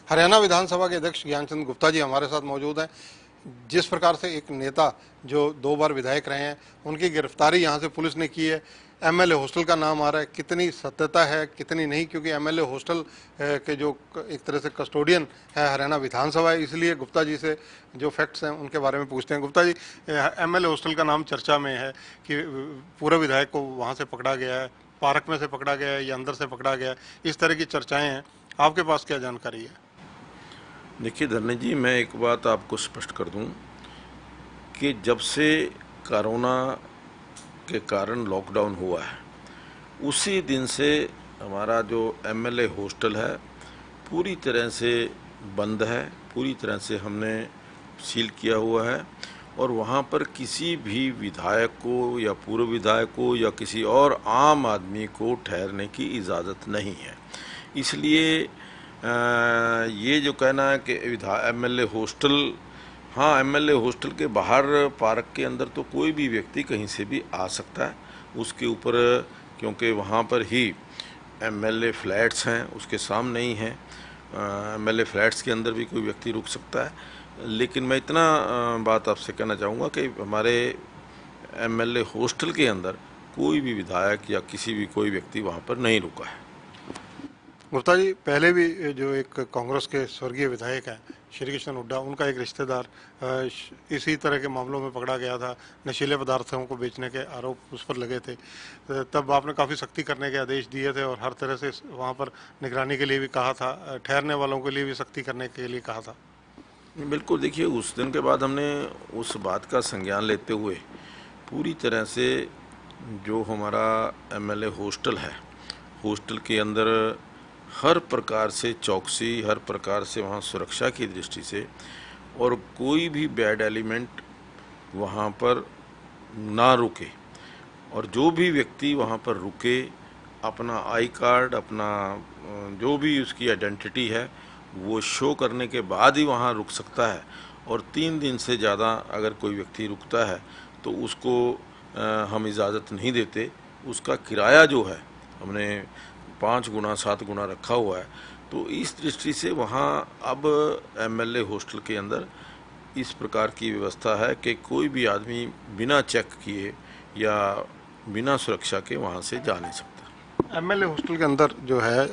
हरियाणा विधानसभा के अध्यक्ष ज्ञानचंद गुप्ता जी हमारे साथ मौजूद हैं। जिस प्रकार से एक नेता जो 2 बार विधायक रहे हैं, उनकी गिरफ्तारी यहाँ से पुलिस ने की है। एमएलए हॉस्टल का नाम आ रहा है, कितनी सत्यता है कितनी नहीं, क्योंकि एमएलए हॉस्टल के जो एक तरह से कस्टोडियन है हरियाणा विधानसभा है। इसलिए गुप्ता जी से जो फैक्ट्स हैं उनके बारे में पूछते हैं। गुप्ता जी, एमएलए हॉस्टल का नाम चर्चा में है कि पूर्व विधायक को वहाँ से पकड़ा गया है, पार्क में से पकड़ा गया है या अंदर से पकड़ा गया है, इस तरह की चर्चाएं हैं। आपके पास क्या जानकारी है? देखिए धरनी जी, मैं एक बात आपको स्पष्ट कर दूं कि जब से कोरोना के कारण लॉकडाउन हुआ है, उसी दिन से हमारा जो एमएलए हॉस्टल है पूरी तरह से बंद है। पूरी तरह से हमने सील किया हुआ है और वहाँ पर किसी भी विधायक को या पूर्व विधायक को या किसी और आम आदमी को ठहरने की इजाज़त नहीं है। इसलिए ये जो कहना है कि एमएलए हॉस्टल, हाँ, एमएलए हॉस्टल के बाहर पार्क के अंदर तो कोई भी व्यक्ति कहीं से भी आ सकता है। उसके ऊपर क्योंकि वहाँ पर ही एमएलए फ्लैट्स हैं, उसके सामने ही हैं, एमएलए फ्लैट्स के अंदर भी कोई व्यक्ति रुक सकता है। लेकिन मैं इतना बात आपसे कहना चाहूँगा कि हमारे एमएलए हॉस्टल के अंदर कोई भी विधायक या किसी भी कोई व्यक्ति वहाँ पर नहीं रुका है। गुप्ता जी, पहले भी जो एक कांग्रेस के स्वर्गीय विधायक हैं श्री कृष्ण हुड्डा, उनका एक रिश्तेदार इसी तरह के मामलों में पकड़ा गया था। नशीले पदार्थों को बेचने के आरोप उस पर लगे थे। तब आपने काफ़ी सख्ती करने के आदेश दिए थे और हर तरह से वहाँ पर निगरानी के लिए भी कहा था, ठहरने वालों के लिए भी सख्ती करने के लिए कहा था। बिल्कुल, देखिए उस दिन के बाद हमने उस बात का संज्ञान लेते हुए पूरी तरह से जो हमारा एमएलए हॉस्टल है, हॉस्टल के अंदर हर प्रकार से चौकसी, हर प्रकार से वहाँ सुरक्षा की दृष्टि से और कोई भी बैड एलिमेंट वहाँ पर ना रुके, और जो भी व्यक्ति वहाँ पर रुके अपना आई कार्ड, अपना जो भी उसकी आइडेंटिटी है वो शो करने के बाद ही वहाँ रुक सकता है। और 3 दिन से ज़्यादा अगर कोई व्यक्ति रुकता है तो उसको हम इजाज़त नहीं देते। उसका किराया जो है हमने 5 गुना 7 गुना रखा हुआ है। तो इस दृष्टि से वहाँ अब एमएलए हॉस्टल के अंदर इस प्रकार की व्यवस्था है कि कोई भी आदमी बिना चेक किए या बिना सुरक्षा के वहाँ से जा नहीं सकता। एमएलए हॉस्टल के अंदर जो है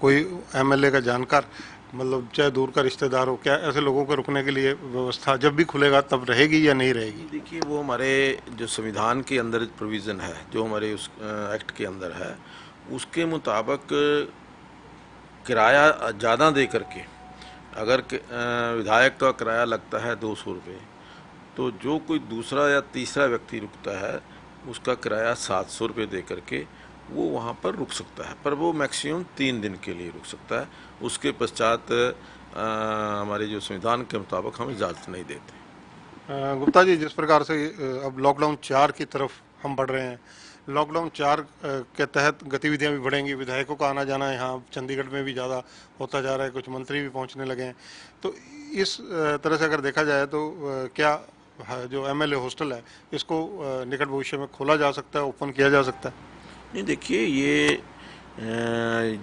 कोई एमएलए का जानकार, मतलब चाहे दूर का रिश्तेदार हो, क्या ऐसे लोगों को रुकने के लिए व्यवस्था जब भी खुलेगा तब रहेगी या नहीं रहेगी? देखिए, वो हमारे जो संविधान के अंदर प्रोविज़न है, जो हमारे उस एक्ट के अंदर है, उसके मुताबिक किराया ज़्यादा दे करके अगर विधायक का किराया लगता है 200 रुपये, तो जो कोई दूसरा या तीसरा व्यक्ति रुकता है उसका किराया 700 रुपये दे करके वो वहाँ पर रुक सकता है। पर वो मैक्सिमम 3 दिन के लिए रुक सकता है। उसके पश्चात हमारे जो संविधान के मुताबिक हम इजाज़त नहीं देते। गुप्ता जी, जिस प्रकार से अब लॉकडाउन 4 की तरफ हम बढ़ रहे हैं, लॉकडाउन 4 के तहत गतिविधियां भी बढ़ेंगी, विधायकों का आना जाना यहाँ चंडीगढ़ में भी ज़्यादा होता जा रहा है, कुछ मंत्री भी पहुँचने लगे हैं। तो इस तरह से अगर देखा जाए तो क्या जो एमएलए हॉस्टल है इसको निकट भविष्य में खोला जा सकता है, ओपन किया जा सकता है? नहीं, देखिए ये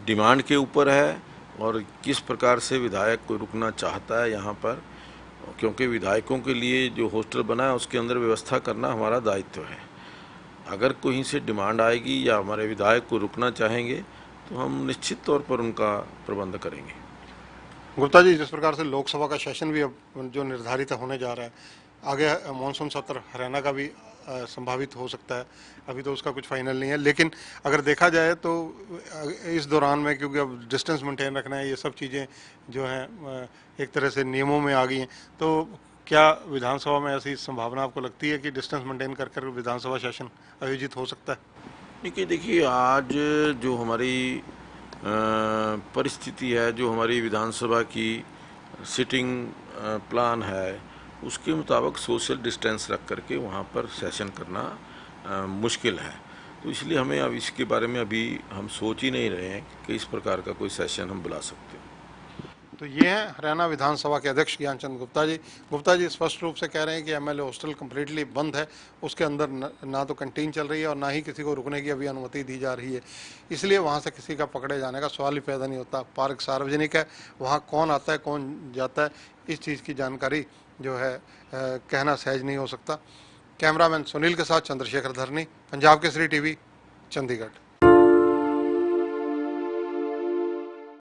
डिमांड के ऊपर है और किस प्रकार से विधायक को रुकना चाहता है यहाँ पर, क्योंकि विधायकों के लिए जो हॉस्टल बना है उसके अंदर व्यवस्था करना हमारा दायित्व है। अगर कहीं से डिमांड आएगी या हमारे विधायक को रुकना चाहेंगे तो हम निश्चित तौर पर उनका प्रबंध करेंगे। गुप्ता जी, जिस प्रकार से लोकसभा का सेशन भी अब जो निर्धारित होने जा रहा है, आगे मानसून सत्र हरियाणा का भी संभावित हो सकता है। अभी तो उसका कुछ फाइनल नहीं है, लेकिन अगर देखा जाए तो इस दौरान में, क्योंकि अब डिस्टेंस मेंटेन रखना है, ये सब चीज़ें जो हैं एक तरह से नियमों में आ गई हैं, तो क्या विधानसभा में ऐसी संभावना आपको लगती है कि डिस्टेंस मेंटेन कर कर विधानसभा सेशन आयोजित हो सकता है? देखिए आज जो हमारी परिस्थिति है, जो हमारी विधानसभा की सिटिंग प्लान है, उसके मुताबिक सोशल डिस्टेंस रख करके वहाँ पर सेशन करना मुश्किल है। तो इसलिए हमें अब इसके बारे में अभी हम सोच ही नहीं रहे हैं कि इस प्रकार का कोई सेशन हम बुला सकते हैं। तो ये हैं हरियाणा विधानसभा के अध्यक्ष ज्ञानचंद गुप्ता जी। गुप्ता जी स्पष्ट रूप से कह रहे हैं कि एमएलए हॉस्टल कम्प्लीटली बंद है, उसके अंदर ना तो कैंटीन चल रही है और ना ही किसी को रुकने की अभी अनुमति दी जा रही है, इसलिए वहाँ से किसी का पकड़े जाने का सवाल ही पैदा नहीं होता। पार्क सार्वजनिक है, वहाँ कौन आता है कौन जाता है इस चीज़ की जानकारी जो है कहना सहज नहीं हो सकता। कैमरामैन सुनील के साथ चंद्रशेखर धरनी, पंजाब केसरी टीवी, चंडीगढ़।